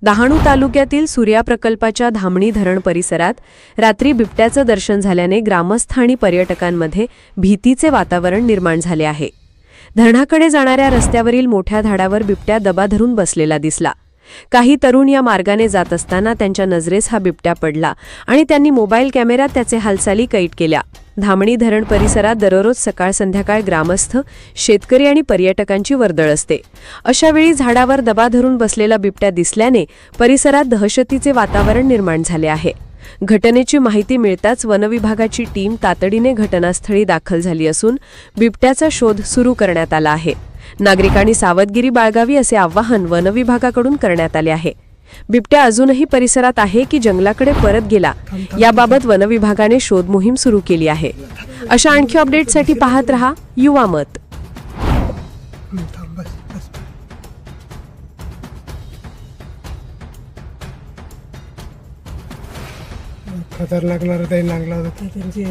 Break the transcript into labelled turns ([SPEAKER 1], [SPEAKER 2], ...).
[SPEAKER 1] डहाणू तालुक्यातील सूर्या प्रकल्पाच्या धामणी धरण परिसरात रात्री बिबट्याचं दर्शन झाल्याने ग्रामस्थ आणि पर्यटकांमध्ये भीतीचे वातावरण निर्माण झाले आहे। धरणाकडे जाणाऱ्या रस्त्यावरील मोठ्या झाडावर बिबट्या दबा धरून बसलेला दिसला। काही तरुण या मार्गाने जात असताना त्यांच्या नजरेस हा बिबट्या पडला आणि त्यांनी मोबाईल कॅमेऱ्यात त्याचे हालचाली कैद केल्या। धामणी धरण परिसरात दररोज सकाळ संध्याकाळ ग्रामस्थ, शेतकरी आणि पर्यटकांची वर्दळ असते। अशा वेळी झाडावर दबा धरून बसलेला बिबट्या दिसल्याने परिसरात दहशतीचे वातावरण निर्माण झाले आहे। घटनेची माहिती मिळताच वनविभागाची टीम तातडीने घटनास्थळी दाखल झाली असून बिबट्याचा शोध सुरू करण्यात आला आहे। नागरिकांनी सावधगिरी बाळगावी असे आवाहन वनविभागाकडून करण्यात आले आहे। बिबट्या अजूनही परिसरात आहे की जंगलाकडे परत गेला याबाबत वनविभागाने शोध मोहीम सुरू केली आहे। अशा आणखी अपडेट्ससाठी पाहत रहा युवा मत।
[SPEAKER 2] खतर लागणार ते लागला होता त्यांची